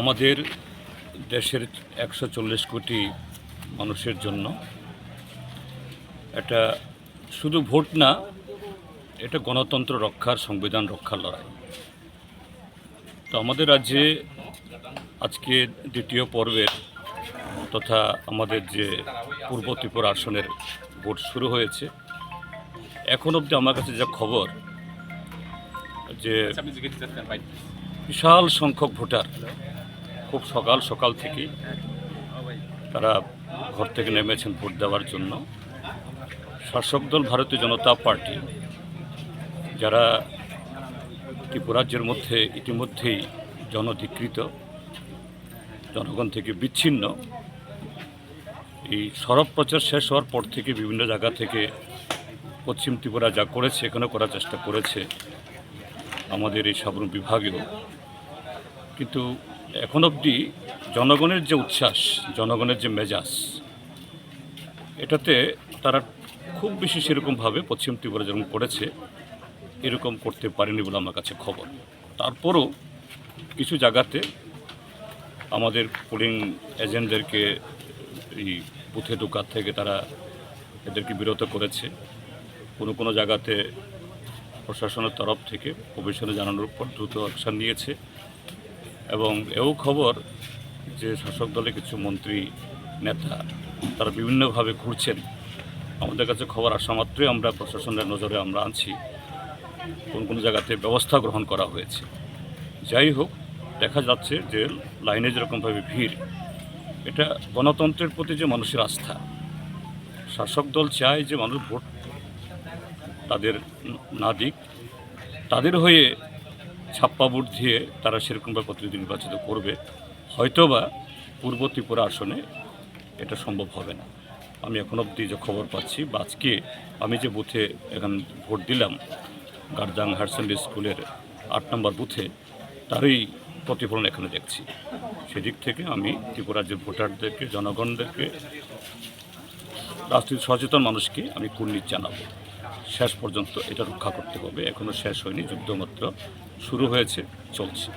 আমাদের দেশের 140 কোটি মানুষের জন্য এটা শুধু ভোট না, এটা গণতন্ত্র রক্ষার, সংবিধান রক্ষার লড়াই। তো আমাদের রাজ্যে আজকে দ্বিতীয় পর্বের তথা আমাদের যে পূর্ব ত্রিপুরা আসনের ভোট শুরু হয়েছে। এখন অবধি আমার কাছে যা খবর যে বিশাল সংখ্যক ভোটার খুব সকাল সকাল থেকেই তারা ঘর থেকে নেমেছেন ভোট দেওয়ার জন্য। শাসক দল ভারতীয় জনতা পার্টি, যারা ত্রিপুরাজ্যের মধ্যে ইতিমধ্যেই জনধিকৃত, জনগণ থেকে বিচ্ছিন্ন, এই সরব প্রচার শেষ হওয়ার পর থেকে বিভিন্ন জায়গা থেকে পশ্চিম ত্রিপুরা যা করেছে, এখানে করার চেষ্টা করেছে আমাদের এই সাবরুম বিভাগেও। কিন্তু এখন অবধি জনগণের যে উচ্ছ্বাস, জনগণের যে মেজাজ, এটাতে তারা খুব বেশি সেরকমভাবে পশ্চিম ত্রিপুরা যেরকম করেছে এরকম করতে পারেনি বলে আমার কাছে খবর। তারপরও কিছু জায়গাতে আমাদের পোলিং এজেন্টদেরকে এই বুথে ঢোকার থেকে তারা এদেরকে বিরত করেছে। কোনো জায়গাতে প্রশাসনের তরফ থেকে প্রবেশনে জানানোর পর দ্রুত অ্যাকশন নিয়েছে। এবং এও খবর যে শাসক দলের কিছু মন্ত্রী নেতা তারা বিভিন্নভাবে ঘুরছেন। আমাদের কাছে খবর আসা মাত্রই আমরা প্রশাসনের নজরে আমরা আনছি, কোন জায়গাতে ব্যবস্থা গ্রহণ করা হয়েছে। যাই হোক, দেখা যাচ্ছে যে লাইনে যেরকমভাবে ভিড়, এটা গণতন্ত্রের প্রতি যে মানুষের আস্থা। শাসক দল চায় যে মানুষ ভোট তাদের না দিক, তাদের হয়ে ছাপ্পা ভোট দিয়ে তারা সেরকমভাবে প্রতিনিধি নির্বাচিত করবে। হয়তোবা পূর্ব ত্রিপুরা আসনে এটা সম্ভব হবে না। আমি এখন অবধি যে খবর পাচ্ছি বা আজকে আমি যে বুথে এখন ভোট দিলাম, গার্জাং হায়ার সেকেন্ডারি স্কুলের 8 নম্বর বুথে, তারই প্রতিফলন এখানে দেখছি। সেদিক থেকে আমি ত্রিপুরার যে ভোটারদেরকে, জনগণদেরকে, রাজনীতি সচেতন মানুষকে আমি কুর্নিশ জানাবো, শেষ পর্যন্ত এটা রক্ষা করতে হবে। এখনও শেষ হয়নি, যুদ্ধ মাত্র শুরু হয়েছে, চলছে।